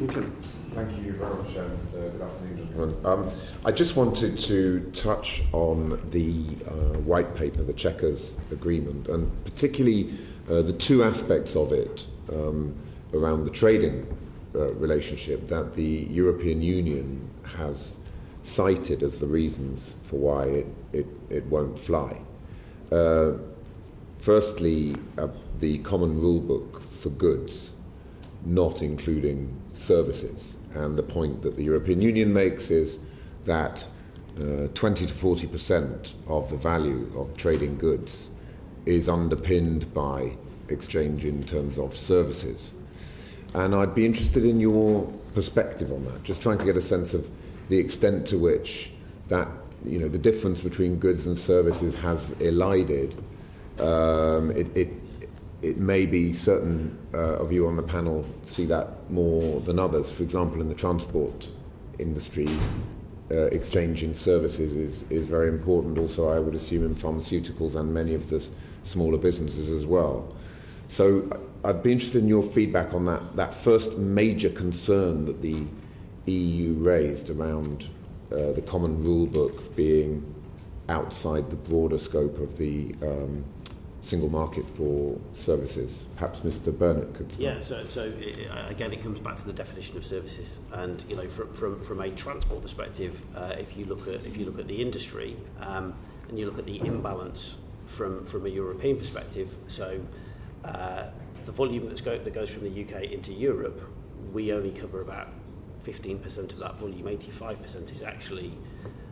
Stephen Kinnock. Thank you very much, and good afternoon, everyone. I just wanted to touch on the white paper, the Chequers Agreement, and particularly the two aspects of it around the trading relationship that the European Union has cited as the reasons for why it won't fly. Firstly, the common rule book for goods, not including services. And the point that the European Union makes is that 20 to 40% of the value of trading goods is underpinned by exchange in terms of services. And I'd be interested in your perspective on that, just trying to get a sense of the extent to which that, the difference between goods and services has elided. It may be certain of you on the panel see that more than others. For example, in the transport industry, exchanging services is very important. Also, I would assume in pharmaceuticals and many of the smaller businesses as well. So I'd be interested in your feedback on that first major concern that the EU raised around the common rule book being outside the broader scope of the single market for services. Perhaps Mr. Burnett could start. Yeah, so again, it comes back to the definition of services, and from a transport perspective, if you look at the industry and you look at the imbalance from a European perspective, so the volume that goes from the UK into Europe, we only cover about 15% of that volume. 85%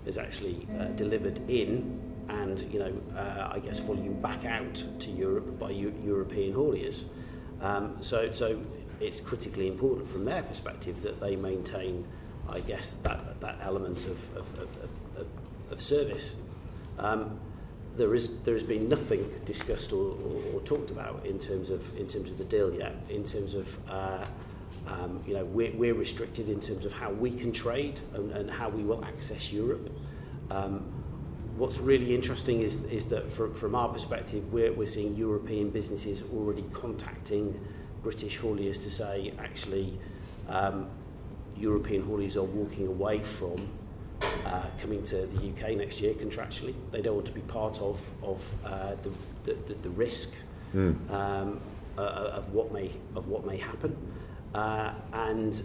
is actually delivered in, and I guess volume back out to Europe by European hauliers. So it's critically important from their perspective that they maintain, I guess, that element of service. There has been nothing discussed or talked about in terms of the deal yet. In terms of we're restricted in terms of how we can trade and how we will access Europe. What's really interesting is that from our perspective, we're seeing European businesses already contacting British hauliers to say, actually, European hauliers are walking away from coming to the UK next year contractually. They don't want to be part of the risk of what may happen. And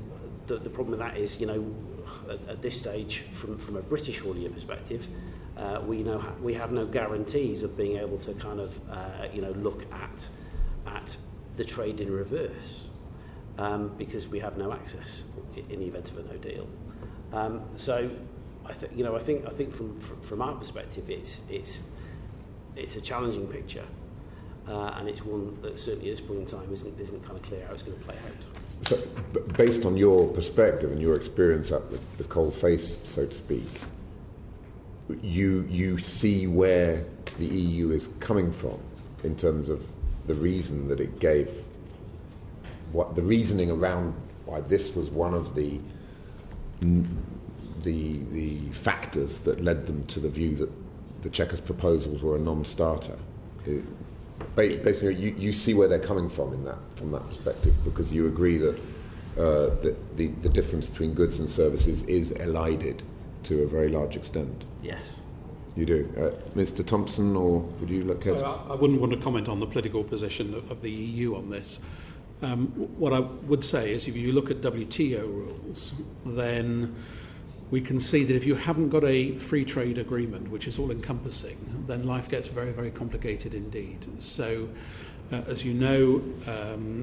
the problem with that is, at this stage, from a British haulier perspective, we have no guarantees of being able to kind of look at the trade in reverse, because we have no access in the event of a no deal. So I think from our perspective, it's a challenging picture, and it's one that certainly at this point in time isn't kind of clear how it's going to play out. So, based on your perspective and your experience at the coalface, so to speak, you see where the EU is coming from in terms of the reason that it gave, what the reasoning around why this was one of the factors that led them to the view that the Chequers proposals were a non-starter. Basically, you see where they're coming from from that perspective, because you agree that the difference between goods and services is elided to a very large extent. Yes. You do. Mr. Thompson, or would you look at... I wouldn't want to comment on the political position of the EU on this. What I would say is, if you look at WTO rules, then we can see that if you haven't got a free trade agreement, which is all-encompassing, then life gets very, very complicated indeed. So, as you know,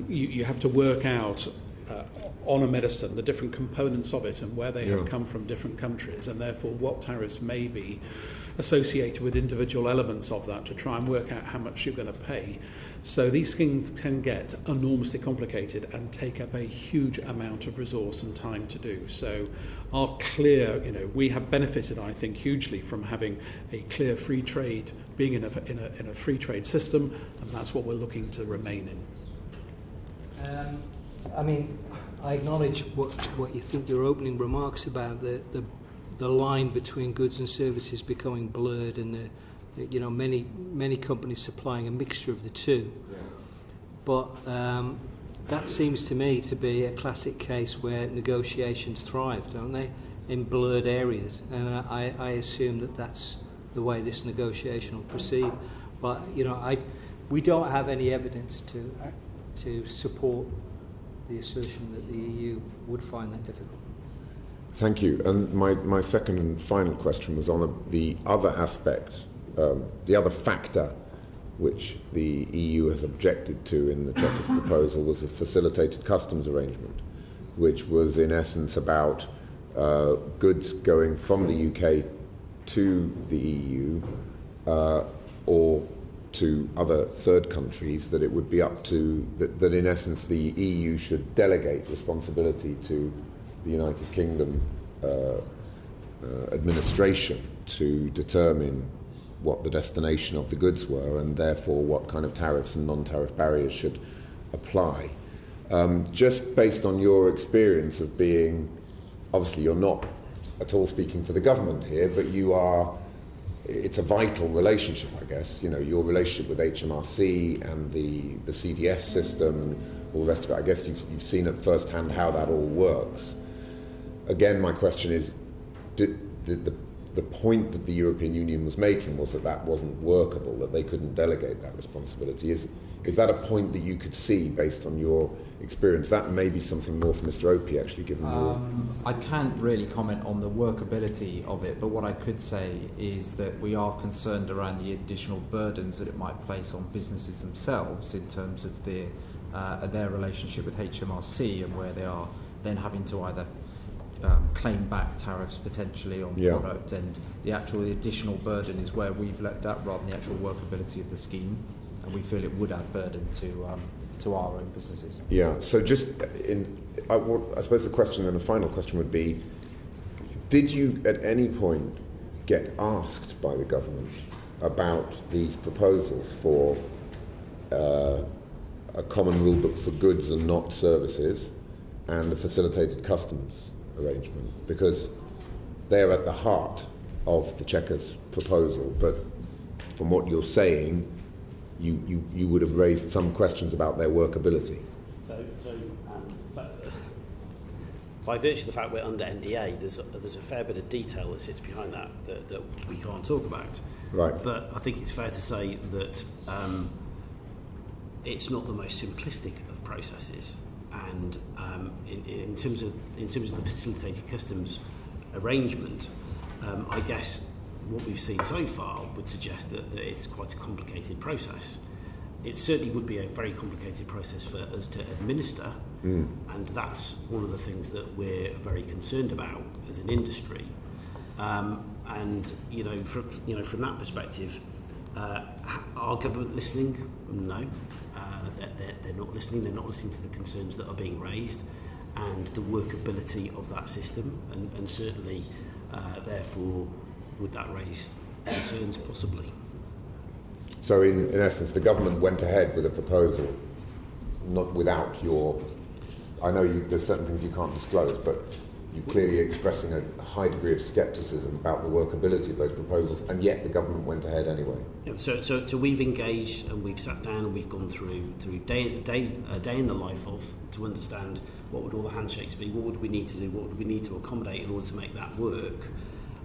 you have to work out on a medicine the different components of it and where they have come from different countries, and therefore what tariffs may be associated with individual elements of that to try and work out how much you're going to pay. So these things can get enormously complicated and take up a huge amount of resource and time to do. So our clear, we have benefited, I think, hugely from having a clear free trade, being in a free trade system, and that's what we're looking to remain in. I acknowledge what you think your opening remarks about the line between goods and services becoming blurred, and many companies supplying a mixture of the two. Yeah. But that seems to me to be a classic case where negotiations thrive, don't they, in blurred areas. And I assume that that's the way this negotiation will proceed. But, we don't have any evidence to support the assertion that the EU would find that difficult. Thank you. And my second and final question was on the other aspect, the other factor which the EU has objected to in the Chequers proposal was a facilitated customs arrangement, which was in essence about goods going from the UK to the EU or to other third countries, that it would be up to, that in essence the EU should delegate responsibility to the United Kingdom administration to determine what the destination of the goods were and therefore what kind of tariffs and non-tariff barriers should apply. Just based on your experience of being, obviously you're not at all speaking for the government here, but you are, it's a vital relationship, I guess, your relationship with HMRC and the CDS system and all the rest of it. I guess you've seen at first hand how that all works. Again, my question is, the point that the European Union was making was that wasn't workable, that they couldn't delegate that responsibility. Is that a point that you could see based on your experience? That may be something more for Mr. Opie, actually, given your... I can't really comment on the workability of it, but what I could say is that we are concerned around the additional burdens that it might place on businesses themselves in terms of their relationship with HMRC and where they are then having to either claim back tariffs potentially on product, and the additional burden is where we've let that rather than the actual workability of the scheme, and we feel it would add burden to our own businesses. Yeah, so just I suppose the question, then the final question would be, did you at any point get asked by the government about these proposals for a common rule book for goods and not services and a facilitated customs arrangement? Because they're at the heart of the Chequers proposal, but from what you're saying, you would have raised some questions about their workability. By virtue of the fact we're under NDA, there's a fair bit of detail that sits behind that we can't talk about. Right. But I think it's fair to say that it's not the most simplistic of processes. And in terms of the facilitated customs arrangement, I guess what we've seen so far would suggest that it's quite a complicated process. It certainly would be a very complicated process for us to administer, and that's one of the things that we're very concerned about as an industry. And from that perspective, are government listening? No. They're not listening. They're not listening to the concerns that are being raised and the workability of that system, and certainly therefore would that raise concerns possibly. So in essence the government went ahead with a proposal not without your, I know there's certain things you can't disclose, but you're clearly expressing a high degree of scepticism about the workability of those proposals, and yet the government went ahead anyway. Yeah, so we've engaged and we've sat down and we've gone through a day in the life of, to understand what would all the handshakes be, what would we need to do, what would we need to accommodate in order to make that work.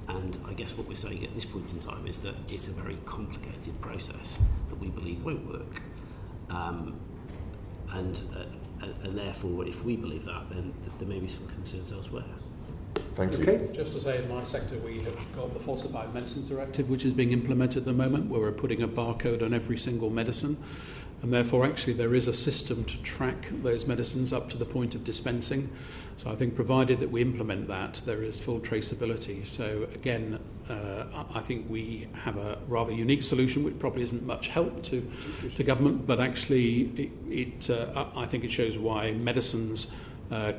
And I guess what we're saying at this point in time is that it's a very complicated process that we believe won't work. And therefore, if we believe that, then there may be some concerns elsewhere. Thank you. Okay. Just to say, in my sector, we have got the Falsified Medicines Directive, which is being implemented at the moment, where we're putting a barcode on every single medicine. And therefore, actually, there is a system to track those medicines up to the point of dispensing. So I think provided that we implement that, there is full traceability. So again, I think we have a rather unique solution, which probably isn't much help to government, but actually I think it shows why medicines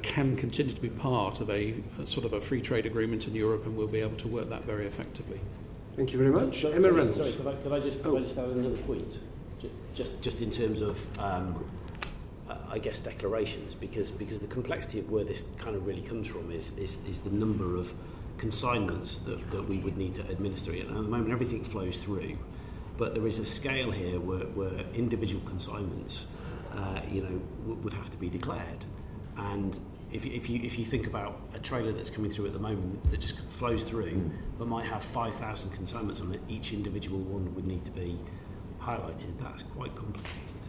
can continue to be part of a sort of a free trade agreement in Europe, and we'll be able to work that very effectively. Thank you very much. Emma Reynolds. Sorry, could I just add another point? Just in terms of, I guess, declarations, because the complexity of where this kind of really comes from is the number of consignments that we would need to administer. And at the moment, everything flows through, but there is a scale here where individual consignments would have to be declared. And if you think about a trailer that's coming through at the moment that just flows through, but might have 5,000 consignments on it, each individual one would need to be highlighted. That's quite complicated.